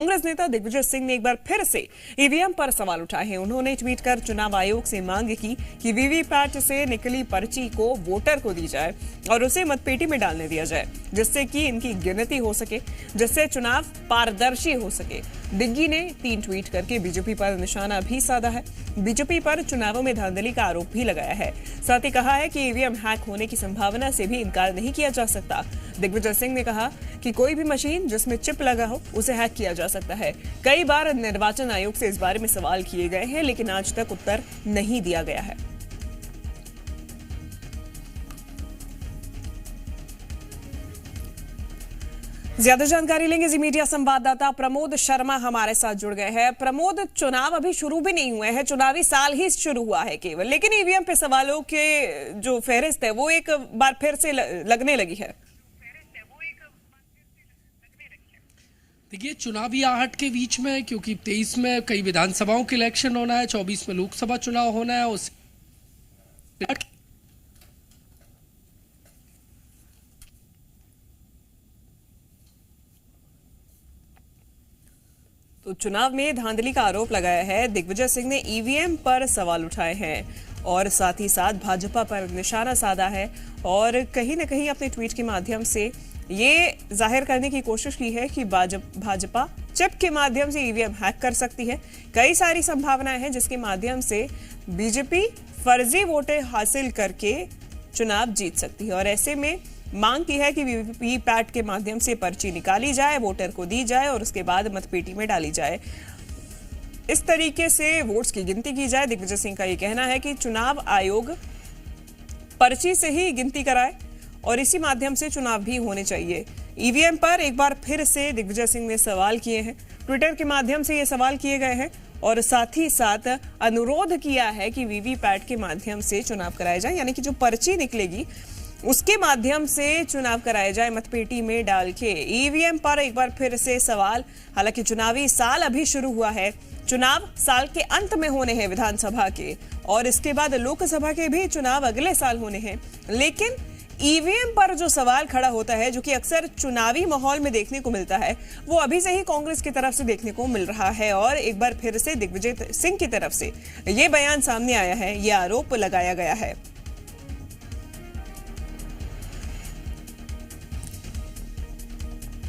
कांग्रेस नेता दिग्विजय सिंह ने एक बार फिर से ईवीएम पर सवाल उठाए हैं। उन्होंने ट्वीट कर चुनाव आयोग से मांग की कि वीवीपैट से निकली पर्ची को वोटर को दी जाए और उसे मतपेटी में डालने दिया जाए, जिससे कि इनकी गिनती हो सके, जिससे चुनाव पारदर्शी हो सके। दिग्गी ने 3 ट्वीट करके बीजेपी पर निशाना भी साधा है। बीजेपी पर चुनावों में धांधली का आरोप भी लगाया है। साथ ही कहा है कि ईवीएम हैक होने की संभावना से भी इनकार नहीं किया जा सकता। दिग्विजय सिंह ने कहा कि कोई भी मशीन जिसमें चिप लगा हो उसे हैक किया जा सकता है। कई बार निर्वाचन आयोग से इस बारे में सवाल किए गए हैं, लेकिन आज तक उत्तर नहीं दिया गया है। ज्यादा जानकारी लेंगे जी मीडिया संवाददाता प्रमोद शर्मा हमारे साथ जुड़ गए हैं। प्रमोद, चुनाव अभी शुरू भी नहीं हुए हैं, चुनावी साल ही शुरू हुआ है केवल, लेकिन ईवीएम पे सवालों के जो फहरिस्त है वो एक बार फिर से लगने लगी है। देखिए, चुनावी आहट के बीच में, क्योंकि 23 में कई विधानसभाओं के इलेक्शन होना है, 24 में लोकसभा चुनाव होना है, उस तो चुनाव में धांधली का आरोप लगाया है। दिग्विजय सिंह ने ईवीएम पर सवाल उठाए हैं और साथ ही साथ भाजपा पर निशाना साधा है और कहीं न कहीं अपने ट्वीट के माध्यम से ये जाहिर करने की कोशिश की है कि भाजपा चिप के माध्यम से ईवीएम हैक कर सकती है। कई सारी संभावनाएं हैं जिसके माध्यम से बीजेपी फर्जी वोटें हासिल करके चुनाव जीत सकती है और ऐसे में मांग की है कि वीवीपैट के माध्यम से पर्ची निकाली जाए, वोटर को दी जाए और उसके बाद मतपेटी में डाली जाए। इस तरीके से वोट्स की गिनती की जाए। दिग्विजय सिंह का यह कहना है कि चुनाव आयोग पर्ची से ही गिनती कराए और इसी माध्यम से चुनाव भी होने चाहिए। ईवीएम पर एक बार फिर से दिग्विजय सिंह ने सवाल किए हैं, ट्विटर के माध्यम से ये सवाल किए गए हैं और साथ ही साथ अनुरोध किया है कि वीवीपैट के माध्यम से चुनाव कराया जाए, यानी कि जो पर्ची निकलेगी उसके माध्यम से चुनाव कराया जाए मतपेटी में डाल के। ईवीएम पर एक बार फिर से सवाल। हालांकि चुनावी साल अभी शुरू हुआ है, चुनाव साल के अंत में होने हैं विधानसभा के और इसके बाद लोकसभा के भी चुनाव अगले साल होने हैं, लेकिन ईवीएम पर जो सवाल खड़ा होता है, जो कि अक्सर चुनावी माहौल में देखने को मिलता है, वो अभी से ही कांग्रेस की तरफ से देखने को मिल रहा है और एक बार फिर से दिग्विजय सिंह की तरफ से ये बयान सामने आया है, ये आरोप लगाया गया है।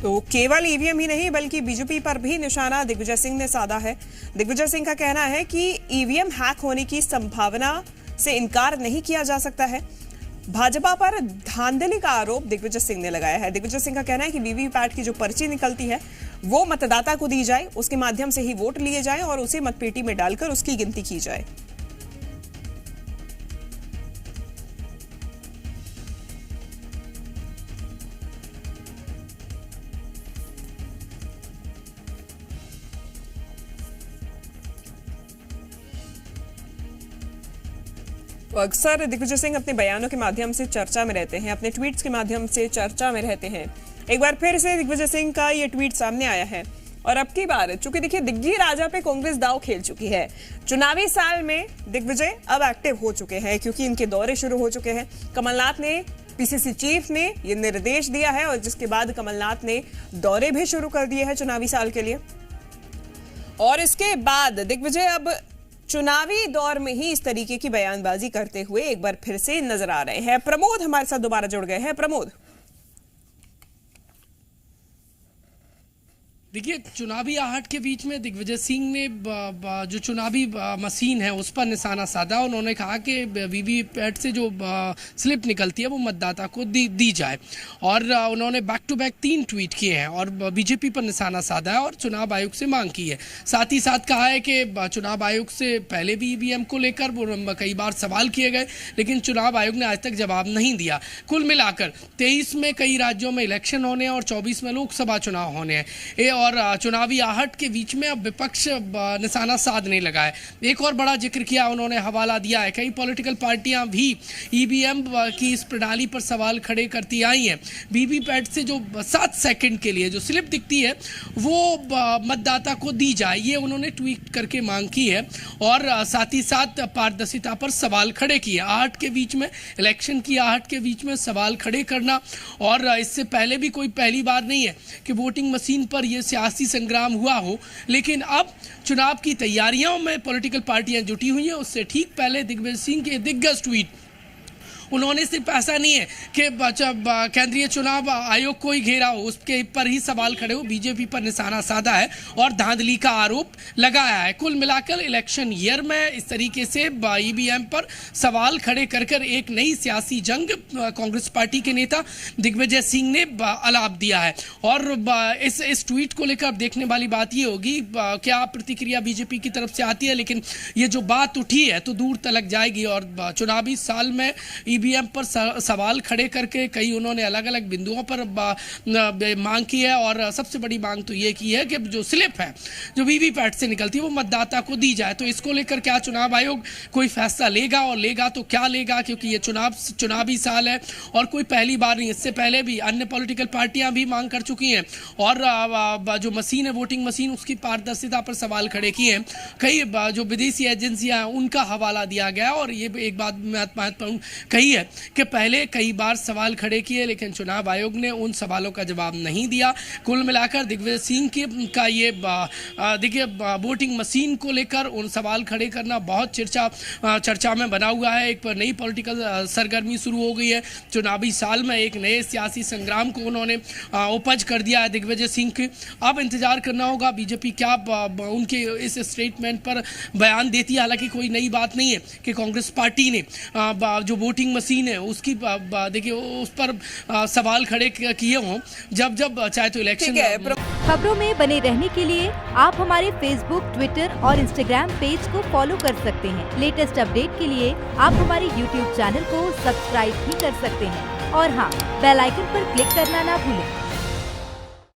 तो केवल ईवीएम ही नहीं बल्कि बीजेपी पर भी निशाना दिग्विजय सिंह ने साधा है। दिग्विजय सिंह का कहना है कि ईवीएम हैक होने की संभावना से इनकार नहीं किया जा सकता है। भाजपा पर धांधली का आरोप दिग्विजय सिंह ने लगाया है। दिग्विजय सिंह का कहना है कि वीवीपैट की जो पर्ची निकलती है वो मतदाता को दी जाए, उसके माध्यम से ही वोट लिए जाए और उसे मतपेटी में डालकर उसकी गिनती की जाए। तो अक्सर दिग्विजय सिंह अपने बयानों के माध्यम से चर्चा में रहते हैं, अपने ट्वीट्स के माध्यम से चर्चा में रहते हैं। एक बार फिर से दिग्विजय सिंह का ये ट्वीट सामने आया है और अब की बार चूंकि देखिए दिग्गी राजा पे कांग्रेस दांव खेल चुकी है। चुनावी साल में दिग्विजय अब एक्टिव हो चुके हैं क्योंकि इनके दौरे शुरू हो चुके हैं। कमलनाथ ने, पीसीसी चीफ ने ये निर्देश दिया है और जिसके बाद कमलनाथ ने दौरे भी शुरू कर दिए हैं चुनावी साल के लिए और इसके बाद दिग्विजय अब चुनावी दौर में ही इस तरीके की बयानबाजी करते हुए एक बार फिर से नजर आ रहे हैं। प्रमोद हमारे साथ दोबारा जुड़ गए हैं। प्रमोद, देखिए, चुनावी आहट के बीच में दिग्विजय सिंह ने जो चुनावी मशीन है उस पर निशाना साधा। उन्होंने कहा कि वीवीपैट से जो स्लिप निकलती है वो मतदाता को दी जाए और उन्होंने बैक टू बैक 3 ट्वीट किए हैं और बीजेपी पर निशाना साधा है और चुनाव आयोग से मांग की है। साथ ही साथ कहा है कि चुनाव आयोग से पहले भी ईवीएम को लेकर कई बार सवाल किए गए, लेकिन चुनाव आयोग ने आज तक जवाब नहीं दिया। कुल मिलाकर 23 में कई राज्यों में इलेक्शन होने हैं और 24 में लोकसभा चुनाव होने हैं और चुनावी आहट के बीच में अब विपक्ष निशाना साधने लगा है। एक और बड़ा जिक्र किया उन्होंने, हवाला दिया है, कई पॉलिटिकल पार्टियां भी ईवीएम की इस प्रणाली पर सवाल खड़े करती आई हैं। वीवीपैट से जो 7 सेकंड के लिए जो स्लिप दिखती है वो मतदाता को दी जाए, ये उन्होंने ट्वीट करके मांग की है और साथ ही साथ पारदर्शिता पर सवाल खड़े किए। आहट के बीच में, इलेक्शन की आहट के बीच में सवाल खड़े करना, और इससे पहले भी कोई पहली बार नहीं है कि वोटिंग मशीन पर ये सियासी संग्राम हुआ हो, लेकिन अब चुनाव की तैयारियों में पॉलिटिकल पार्टियां जुटी हुई हैं। उससे ठीक पहले दिग्विजय सिंह के दिग्गज ट्वीट, उन्होंने सिर्फ ऐसा नहीं है कि केंद्रीय चुनाव आयोग को ही घेरा हो, उसके पर ही सवाल खड़े हो, बीजेपी पर निशाना साधा है और धांधली का आरोप लगाया है। कुल मिलाकर इलेक्शन ईयर में इस तरीके से ईवीएम पर सवाल खड़े कर कर एक नई सियासी जंग कांग्रेस पार्टी के नेता दिग्विजय सिंह ने अलाप दिया है। और इस ट्वीट को लेकर देखने वाली बात ये होगी क्या प्रतिक्रिया बीजेपी की तरफ से आती है, लेकिन ये जो बात उठी है तो दूर तलक जाएगी। और चुनावी साल में ईवीएम पर सवाल खड़े करके कई उन्होंने अलग अलग बिंदुओं पर मांग की है। और सबसे बड़ी मांग तो ये की है कि जो स्लिप है जो वीवीपैट से निकलती है वो मतदाता को दी जाए। तो इसको लेकर क्या चुनाव आयोग कोई फैसला लेगा, और लेगा तो क्या लेगा, क्योंकि ये चुनावी साल है और कोई पहली बार नहीं, इससे पहले भी अन्य पॉलिटिकल पार्टियां भी मांग कर चुकी हैं और जो मशीन है वोटिंग मशीन उसकी पारदर्शिता पर सवाल खड़े किए हैं। कई जो विदेशी एजेंसियां हैं उनका हवाला दिया गया और ये एक बात महत्वपूर्ण कही है कि पहले कई बार सवाल खड़े किए लेकिन चुनाव आयोग ने उन सवालों का जवाब नहीं दिया। कुल मिलाकर दिग्विजय सिंह का ये देखिए वोटिंग मशीन को लेकर उन सवाल खड़े करना बहुत चर्चा में बना हुआ है। एक पर नई पॉलिटिकल सरगर्मी शुरू हो गई है। चुनावी साल में एक नए सियासी संग्राम को उन्होंने उपज कर दिया है दिग्विजय सिंह के। अब इंतजार करना होगा बीजेपी क्या उनके इस स्टेटमेंट पर बयान देती है। हालांकि कोई नई बात नहीं है कि कांग्रेस पार्टी ने जो वोटिंग मशीन है उसकी देखिए उस पर सवाल खड़े किए हों जब चाहे तो इलेक्शन। खबरों में बने रहने के लिए आप हमारे फेसबुक, ट्विटर और इंस्टाग्राम पेज को फॉलो कर सकते हैं। लेटेस्ट अपडेट के लिए आप हमारे यूट्यूब चैनल को सब्सक्राइब भी कर सकते हैं और हाँ, बेल आइकन पर क्लिक करना ना भूलें।